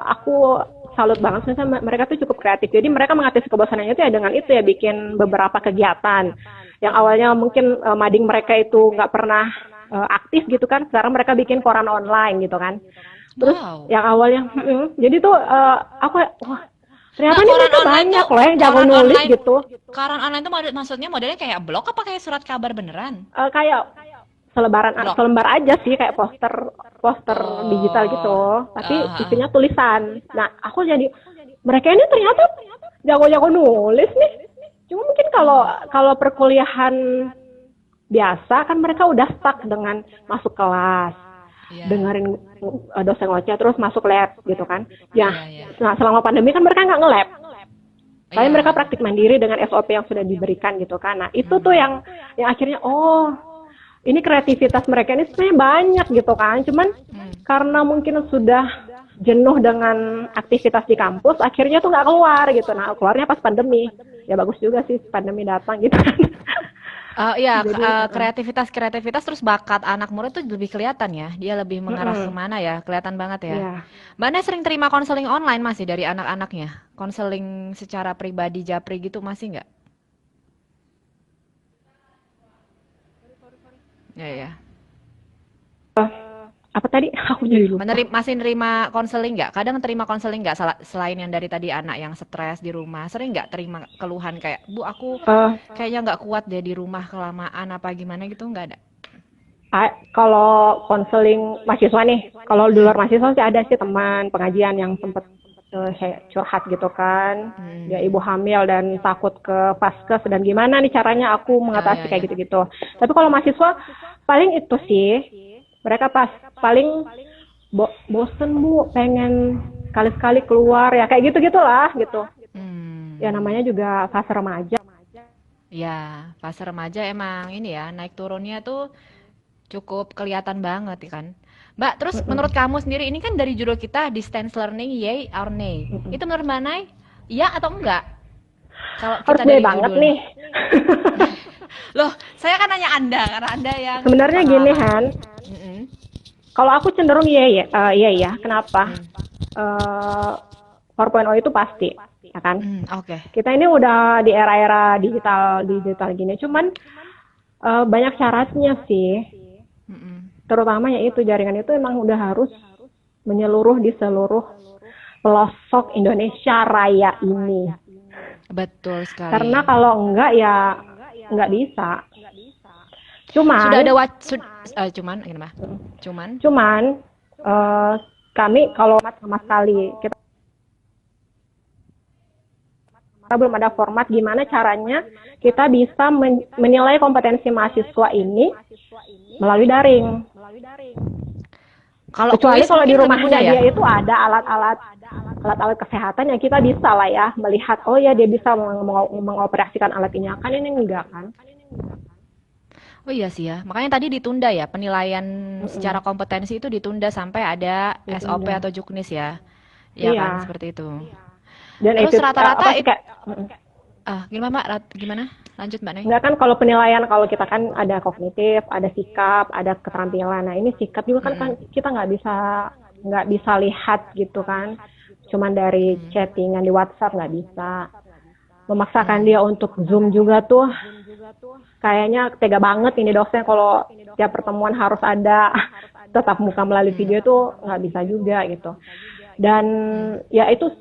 aku salut banget, misalnya mereka tuh cukup kreatif. Jadi mereka mengatasi kebosanannya itu ya dengan itu ya, bikin beberapa kegiatan. Yang awalnya mungkin mading mereka itu nggak pernah aktif gitu kan, sekarang mereka bikin koran online gitu kan. Terus Wow. yang awalnya, jadi tuh aku wah ternyata Nah, nih koran mereka online banyak tuh, loh yang jago koran nulis online, gitu. koran online tuh maksudnya modelnya kayak blog apa kayak surat kabar beneran? Kayak Blog. selembar aja sih, kayak poster digital gitu, tapi isinya tulisan. Nah, aku jadi mereka ini ternyata jago-jago nulis nih. Cuma mungkin kalau perkuliahan biasa kan mereka udah stuck dengan masuk kelas, Iya. dengerin dosen ngoceh terus masuk lab gitu kan. Ya, Iya. nah selama pandemi kan mereka nggak nge-lab. Tapi Iya. mereka praktik mandiri dengan SOP yang sudah diberikan gitu kan. Nah, itu tuh yang akhirnya ini kreativitas mereka ini sebenarnya banyak gitu kan. Cuman karena mungkin sudah jenuh dengan aktivitas di kampus, akhirnya tuh nggak keluar gitu. Nah, keluarnya pas pandemi. Ya bagus juga sih pandemi datang gitu kan. Iya, Jadi, kreativitas terus bakat anak murid tuh lebih kelihatan ya. Dia lebih mengarah kemana ya, kelihatan banget ya. Iya. Mbak Nes sering terima konseling online masih dari anak-anaknya? Konseling secara pribadi japri gitu masih nggak? Ya, ya. Apa tadi? Aku jadi lupa. Masih nerima konseling nggak? Kadang terima konseling nggak selain yang dari tadi anak yang stres di rumah? Sering nggak terima keluhan kayak, Bu, aku kayaknya nggak kuat deh di rumah kelamaan apa gimana gitu, nggak ada? Kalau konseling mahasiswa nih, kalau di luar mahasiswa sih ada sih teman pengajian yang sempet curhat gitu kan. Dia ibu hamil dan takut ke vaskes dan gimana nih caranya aku mengatasi kayak gitu-gitu. Tapi kalau mahasiswa paling itu sih, mereka paling bosen Bu, pengen sekali-sekali keluar ya kayak gitu-gitulah gitu. Ya namanya juga fase remaja. Ya, fase remaja emang ini ya, naik turunnya tuh cukup kelihatan banget kan. Mbak, terus menurut kamu sendiri, ini kan dari judul kita distance learning, yay or nay. Itu menurut Mbak Nay, iya atau enggak? Kalau Harus kita yay dari banget judul. nih. Loh, saya kan nanya Anda, karena Anda yang Sebenarnya gini Han, Mm-mm. kalau aku cenderung iya ya. Kenapa? 4.0 itu pasti, ya kan? Oke. Kita ini udah di era-era digital gini, cuman banyak syaratnya sih. Terutama yaitu jaringan itu emang udah harus menyeluruh di seluruh pelosok Indonesia Raya ini. Betul sekali. Karena kalau enggak ya nggak bisa. Cuman Sudah ada cuman gimana? Cuman kami kalau sama sekali kita belum ada format gimana caranya kita bisa menilai kompetensi mahasiswa ini melalui daring. Kecuali kalau di rumahnya dia itu ada alat-alat kesehatan yang kita bisa lah ya melihat, oh ya dia bisa mengoperasikan alat ini, kan ini enggak kan. Oh iya sih ya, makanya tadi ditunda ya penilaian secara kompetensi itu ditunda sampai ada SOP atau juknis ya. ya kan Iya. seperti itu. Dan Terus itu rata-rata apa sih kayak gimana Mbak? Gimana? Lanjut Mbak Nay. enggak kan kalau penilaian kalau kita kan ada kognitif, ada sikap, ada keterampilan. Nah ini sikap juga kan Mm-mm. kita nggak bisa lihat gitu kan. Cuman dari chattingan di WhatsApp nggak bisa. Memaksakan dia untuk Zoom juga tuh kayaknya tega banget ini dosen kalau tiap pertemuan harus ada tetap muka melalui video tuh nggak bisa juga gitu. Dan ya itu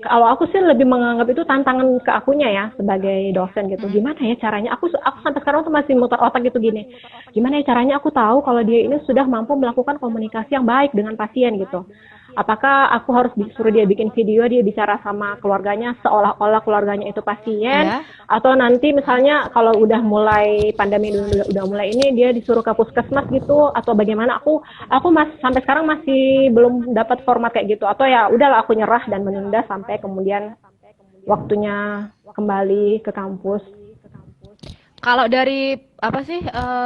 kalau aku sih lebih menganggap itu tantangan ke akunya ya sebagai dosen gitu. Gimana ya caranya? Aku sampai sekarang tuh masih muter otak gitu gini. Gimana ya caranya aku tahu kalau dia ini sudah mampu melakukan komunikasi yang baik dengan pasien gitu. Apakah aku harus suruh dia bikin video, dia bicara sama keluarganya seolah-olah keluarganya itu pasien, Iya. atau nanti misalnya kalau udah mulai pandemi udah mulai ini dia disuruh ke puskesmas gitu, atau bagaimana? Aku sampai sekarang masih belum dapat format kayak gitu, atau ya udahlah aku nyerah dan menunda sampai kemudian waktunya kembali ke kampus. Kalau dari apa sih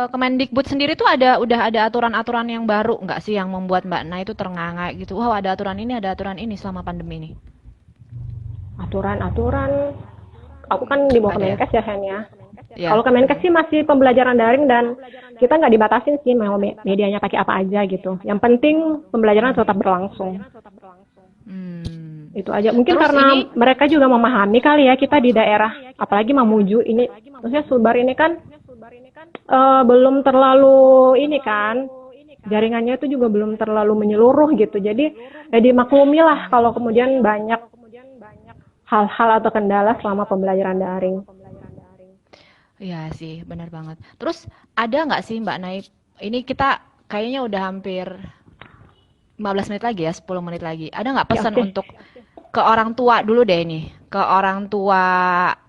Kemendikbud sendiri tuh udah ada aturan-aturan yang baru nggak sih yang membuat Mbak Nay itu terengah-engah gitu. Wow, ada aturan ini selama pandemi ini. Aturan-aturan, aku kan di bawah Ada ya? Kemenkes ya Hen ya. Ya. Kalau Kemenkes sih masih pembelajaran daring dan kita nggak dibatasin sih mau medianya pakai apa aja gitu. Yang penting pembelajaran tetap berlangsung. Hmm. Itu aja. Mungkin Terus karena ini mereka juga memahami kali ya kita di daerah, apalagi Mamuju ini, maksudnya Sulbar ini kan belum terlalu ini kan, jaringannya itu juga belum terlalu menyeluruh gitu. Jadi ya dimaklumi lah kalau kemudian banyak hal-hal atau kendala selama pembelajaran daring. ya sih, benar banget. Terus ada nggak sih Mbak Nay? Ini kita kayaknya udah hampir 15 menit lagi ya, 10 menit lagi. Ada nggak Ya pesan oke. untuk ke orang tua dulu deh ini, ke orang tua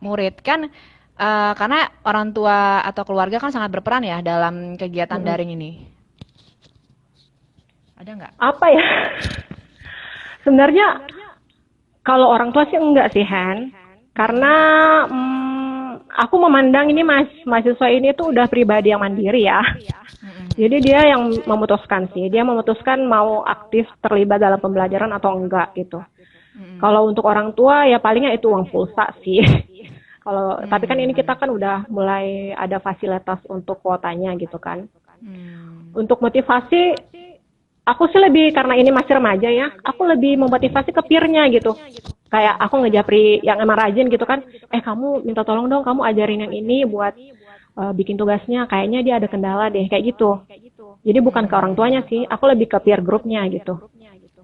murid kan karena orang tua atau keluarga kan sangat berperan ya dalam kegiatan Mm-mm. daring ini. Ada nggak? Apa ya? Sebenarnya kalau orang tua sih enggak sih Han, karena aku memandang ini mahasiswa ini tuh udah pribadi yang mandiri ya. Jadi dia yang memutuskan sih, dia memutuskan mau aktif terlibat dalam pembelajaran atau enggak gitu. Kalau untuk orang tua ya palingnya itu uang pulsa sih. Kalau tapi kan ini kita kan udah mulai ada fasilitas untuk kuotanya gitu kan. Untuk motivasi aku sih lebih karena ini masih remaja ya, aku lebih memotivasi ke peer-nya gitu. Kayak aku ngejapri yang emang rajin gitu kan, kamu minta tolong dong, kamu ajarin yang ini buat bikin tugasnya, kayaknya dia ada kendala deh, kayak gitu. Jadi bukan ke orang tuanya sih, aku lebih ke peer grupnya gitu.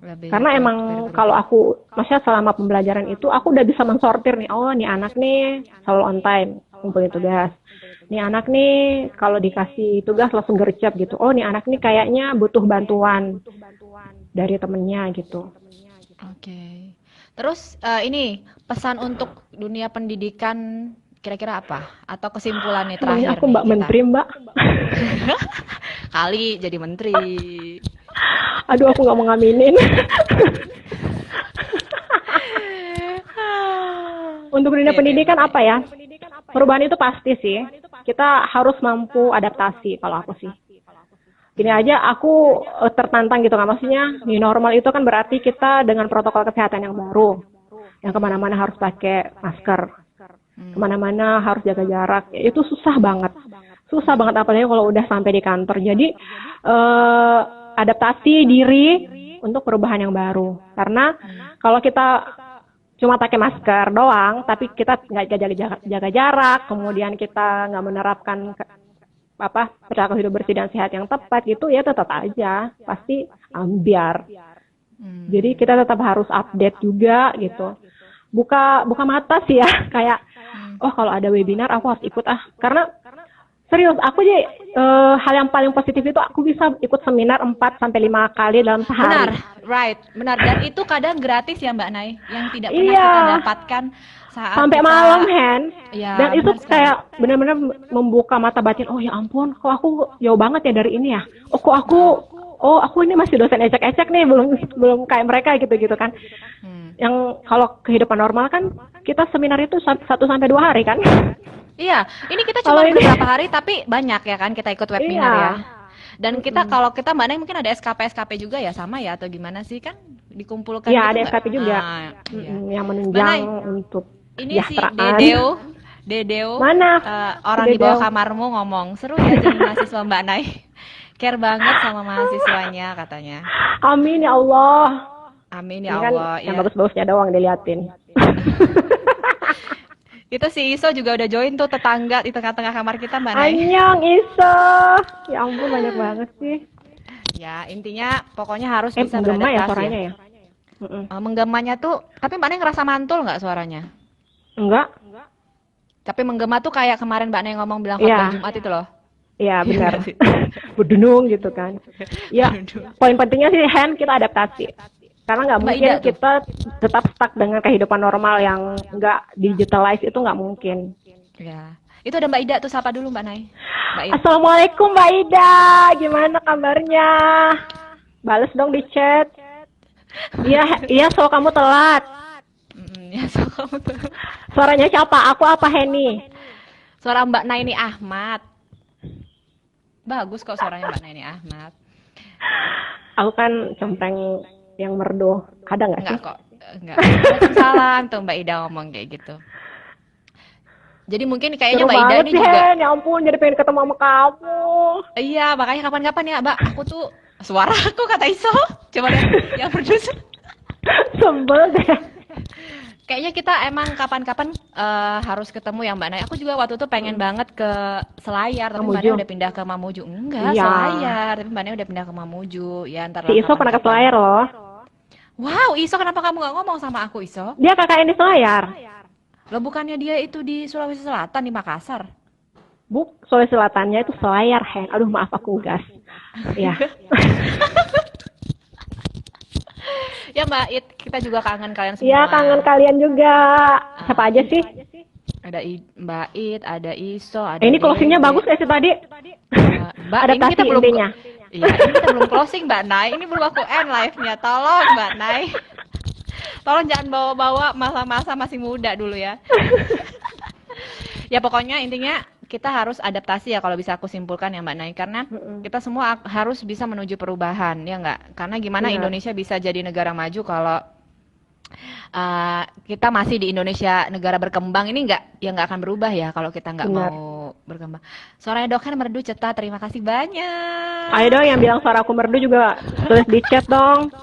Lebih Karena ke emang peer group. kalau aku, maksudnya selama pembelajaran itu, aku udah bisa mensortir nih, oh nih anak nih selalu on time, ngumpulin tugas. Nih anak nih kalau dikasih tugas langsung gercep gitu. Oh nih anak nih kayaknya butuh bantuan dari temennya gitu. Oke. Terus ini pesan untuk dunia pendidikan kira-kira apa? Atau kesimpulan nih Namanya terakhir aku nih Mbak kita. Menteri, Mbak. Kali jadi menteri. Aduh, aku nggak mau ngaminin. Untuk dunia Oke deh, pendidikan Mbak. apa ya? Perubahan itu pasti sih. Kita harus mampu adaptasi kalau aku sih. Gini aja, aku tertantang gitu kan. Maksudnya, new normal itu kan berarti kita dengan protokol kesehatan yang baru. Yang kemana-mana harus pakai masker. Kemana-mana harus jaga jarak. Itu susah banget. Susah banget apalagi kalau udah sampai di kantor. Jadi, adaptasi diri untuk perubahan yang baru. Karena kalau kita cuma pakai masker doang, tapi kita nggak jaga jarak, kemudian kita nggak menerapkan perilaku hidup bersih dan sehat yang tepat gitu, ya tetap aja pasti ambiar. Jadi kita tetap harus update juga gitu. Buka mata sih ya, kayak kalau ada webinar aku harus ikut karena serius aku hal yang paling positif itu aku bisa ikut seminar 4 sampai 5 kali dalam sehari. Benar. Dan itu kadang gratis ya Mbak Nay, yang tidak pernah Iya. kita dapatkan saat Sampai kita malam Hen. Ya, Dan itu benar sekali. kayak benar-benar membuka mata batin. Oh ya ampun, kok aku jauh banget ya dari ini ya. Aku ini masih dosen ecek-ecek nih, belum kayak mereka gitu kan. Yang kalau kehidupan normal kan kita seminar itu 1 sampai 2 hari kan. Iya, ini kita cuma beberapa hari tapi banyak ya kan kita ikut webinar Iya. ya. Dan kita kalau kita Mbak Nay mungkin ada SKP juga ya sama ya atau gimana sih kan dikumpulkan Iya, gitu ada nggak? SKP juga. Iya. Yang Mbak menunjang Nay, untuk ini si kesejahteraan. Dedeo, Mana? orang di Dedeo. bawah kamarmu ngomong seru ya jadi mahasiswa Mbak Nay. Care banget sama mahasiswanya katanya. Amin ya Allah. Amin Ini ya kan Allah. yang Ya. bagus-bagusnya doang diliatin. Itu si Iso juga udah join tuh tetangga di tengah-tengah kamar kita Mbak Nay. Annyeong Iso. Ya ampun banyak banget sih. Ya, intinya pokoknya harus bisa Menggema ya beradaptasi suaranya ya. ya? Mm-mm. Menggemanya tuh, tapi Mbak Nay ngerasa mantul nggak suaranya? Enggak? Tapi menggema tuh kayak kemarin Mbak Nay ngomong bilang Iya. khotbah Jumat itu loh. Iya Iya benar. nggak sih? Berdunung gitu kan. Ya, poin pentingnya sih Hen, kita adaptasi. Karena nggak Mbak mungkin Ida tuh. kita tetap stuck dengan kehidupan normal yang nggak digitalize, itu nggak mungkin. Ya. Itu ada Mbak Ida tuh, sapa dulu Mbak Nay. Mbak Ida. Assalamualaikum Mbak Ida, gimana kabarnya? Bales dong di chat. Iya, so kamu telat. Ya, so kamu tuh. Suaranya siapa? Aku apa Heni? Suara Mbak Nay ini Ahmad. Bagus kok suaranya Mbak Nay ini Ahmad. Aku kan cempreng yang merdu. Ada nggak sih? Enggak kok. Enggak. Waalaikumsalam tuh Mbak Ida ngomong kayak gitu. Jadi mungkin kayaknya Seru Mbak Ida banget ini sih, juga. Hen. Ya ampun, jadi pengen ketemu sama kamu. Iya, makanya kapan-kapan ya, Mbak. Aku tuh suara aku kata Iso. Coba lihat yang produser. Sebel deh. Kayaknya kita emang kapan-kapan harus ketemu ya Mbak Nay. Aku juga waktu itu pengen banget ke Selayar, tapi Mbak Nay Mamuju. udah pindah ke Mamuju. Enggak, Iya. Selayar, tapi Mbak Nay udah pindah ke Mamuju. Ya ntar Si lah Iso pernah ke kapan-kapan. Selayar loh. Wow, Iso kenapa kamu nggak ngomong sama aku, Iso? Dia KKN di Selayar. Loh bukannya dia itu di Sulawesi Selatan, di Makassar? Sulawesi Selatannya itu Selayar, Hen. Aduh, maaf aku gas. Ya. Ya Mbak It, kita juga kangen kalian semua. Iya, kangen kalian juga. Siapa aja sih? Ada Mbak It, ada Iso, ada Ini closingnya Dede. bagus nggak sih tadi? Mbak, ini Adaptasi kita belum intinya. Iya, ini kita belum closing Mbak Nay. Ini belum aku end live-nya. Tolong Mbak Nay. Tolong jangan bawa-bawa masa-masa masih muda dulu ya. Ya pokoknya intinya kita harus adaptasi ya kalau bisa aku simpulkan ya Mbak Nay. Karena kita semua harus bisa menuju perubahan ya nggak? Karena gimana Benar. Indonesia bisa jadi negara maju kalau kita masih di Indonesia negara berkembang ini nggak akan berubah ya kalau kita nggak Benar. mau berkembang. Suaranya Dokhan merdu Ceta, terima kasih banyak. Ayo dong yang bilang suara aku merdu juga tulis di chat dong.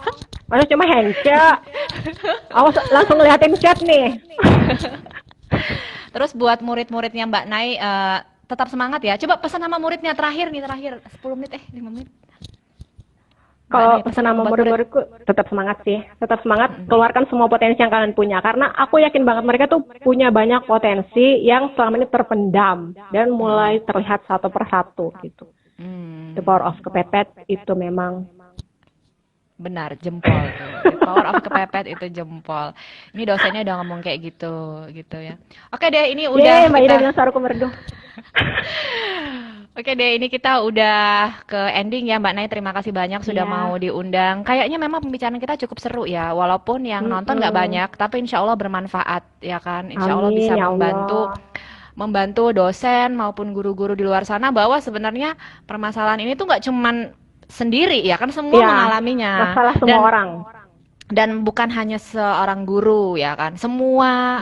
Masa cuma handshake? Awas langsung ngeliatin chat nih. Terus buat murid-muridnya Mbak Nay tetap semangat ya. Coba pesan sama muridnya terakhir 10 menit 5 menit. Kalau Mbak Nay, pesan sama buat murid-muridku tetap semangat sih. Tetap semangat, keluarkan semua potensi yang kalian punya. Karena aku yakin banget mereka tuh punya banyak potensi yang selama ini terpendam dan mulai terlihat satu persatu gitu. The power of kepepet itu memang Benar, jempol tuh. The power of kepepet itu jempol. Ini dosennya udah ngomong kayak gitu ya. Oke deh, ini udah Yeay, Mbak Ida kita bilang suara aku merdu. Oke deh, ini kita udah ke ending ya Mbak Nay. Terima kasih banyak sudah Iya. mau diundang. Kayaknya memang pembicaraan kita cukup seru ya. Walaupun yang nonton nggak banyak, tapi insya Allah bermanfaat ya kan. Insya Allah Amin, bisa ya Allah. membantu dosen maupun guru-guru di luar sana bahwa sebenarnya permasalahan ini tuh nggak cuman sendiri ya kan, semua Iya, mengalaminya. masalah semua orang. Dan bukan hanya seorang guru ya kan, semua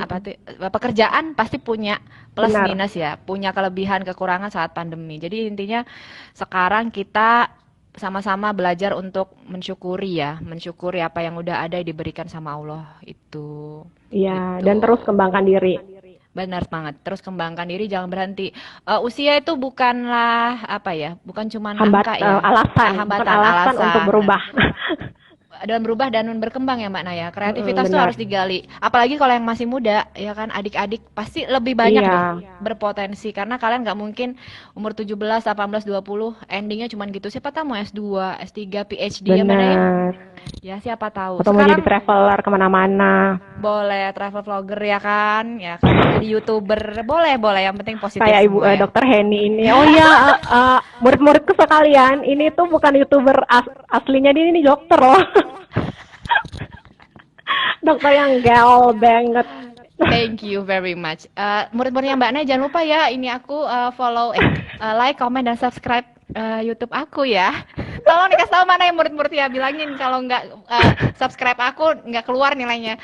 pekerjaan pasti punya plus Benar. minus ya, punya kelebihan kekurangan saat pandemi. Jadi intinya sekarang kita sama-sama belajar untuk mensyukuri apa yang udah ada diberikan sama Allah itu. Iya, Gitu. dan terus kembangkan diri. Benar banget. Terus kembangkan diri, jangan berhenti. Usia itu bukanlah bukan cuma angka ya. Alasan, Hambatan, bukan alasan untuk berubah. Dan berubah dan berkembang ya Mbak Naya. Kreativitas tuh benar. harus digali. Apalagi kalau yang masih muda, ya kan, adik-adik pasti lebih banyak Iya. deh berpotensi. Karena kalian nggak mungkin umur 17, 18, 20 endingnya cuma gitu. Siapa tahu mau S2, S3, PhD ya Mbak Naya. Benar. Ya siapa tahu. Atau mau jadi traveler kemana-mana. boleh travel vlogger ya kan, jadi YouTuber, boleh yang penting positif Kayak Ibu semua ya. Dokter Heni ini. Oh iya, murid-muridku sekalian, ini tuh bukan YouTuber aslinya, dia ini dokter loh. Dokter yang gaul banget. Thank you very much. Murid-muridnya Mbak Nay jangan lupa ya, ini aku follow, like, comment dan subscribe YouTube aku ya. Tolong dikasih tahu mana yang murid-murid ya, bilangin kalau nggak subscribe aku nggak keluar nilainya.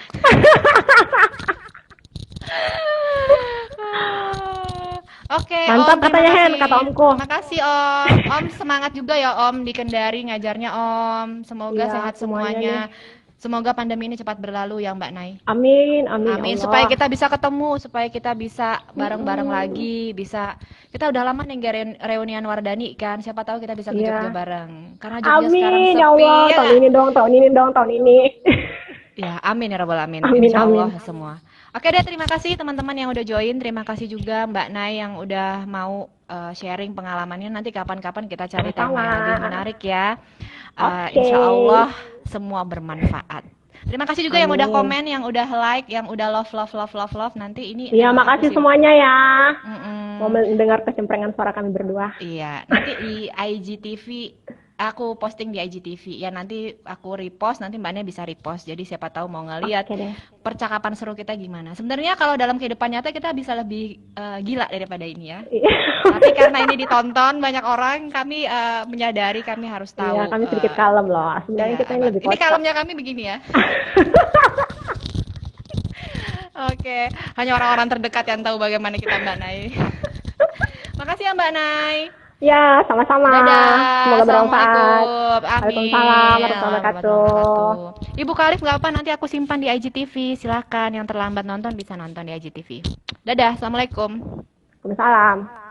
Oke, Mantap Om, terima katanya Hen, kasih. kata omku. Terima kasih, Om. Om semangat juga ya, Om, di Kendari ngajarnya, Om. Semoga Iya, sehat semuanya nih. semuanya. Semoga pandemi ini cepat berlalu ya, Mbak Nai. Amin, amin ya Amin, Allah. supaya kita bisa ketemu, supaya kita bisa bareng-bareng lagi, bisa. Kita udah lama nih nggak reunian Wardani kan, siapa tahu kita bisa ke Iya. Jogja bareng. Karena Jogja sekarang Amin ya sepi Allah, ya. tahun ini dong, tahun ini dong, tahun ini. Ya, amin ya rabbal alamin. Amin, Insya Allah amin. semua. Oke deh, terima kasih teman-teman yang udah join. Terima kasih juga Mbak Nai yang udah mau sharing pengalamannya. Nanti kapan-kapan kita cari tema yang lebih Sama-sama. menarik ya. Oke. Insya Allah semua bermanfaat. Terima kasih juga yang udah Amin. komen, yang udah like, yang udah love. Nanti ini Iya, aku makasih sih. semuanya ya. Mm-mm. Mau mendengar kecemprengan suara kami berdua. Iya, nanti di IGTV aku posting di IGTV ya, nanti aku repost, nanti Mbaknya bisa repost, jadi siapa tahu mau ngeliat Oke deh. percakapan seru kita gimana. Sebenarnya kalau dalam kehidupan nyata kita bisa lebih gila daripada ini ya, Iya, tapi karena ini ditonton banyak orang, kami menyadari kami harus tahu. Iya, kami sedikit kalem loh. Sebenarnya Iya, kita ini lebih ini kocak. kalemnya kami begini ya. Oke, hanya orang-orang terdekat yang tahu bagaimana kita, Mbak Nai. Makasih ya Mbak Nai. Ya, sama-sama. Dadah. Semoga bermanfaat. Assalamualaikum. Amin. Waalaikumsalam warahmatullahi wabarakatuh. Ibu Kalif nggak apa, nanti aku simpan di IGTV. Silakan yang terlambat nonton bisa nonton di IGTV. Dadah. Assalamualaikum. Waalaikumsalam.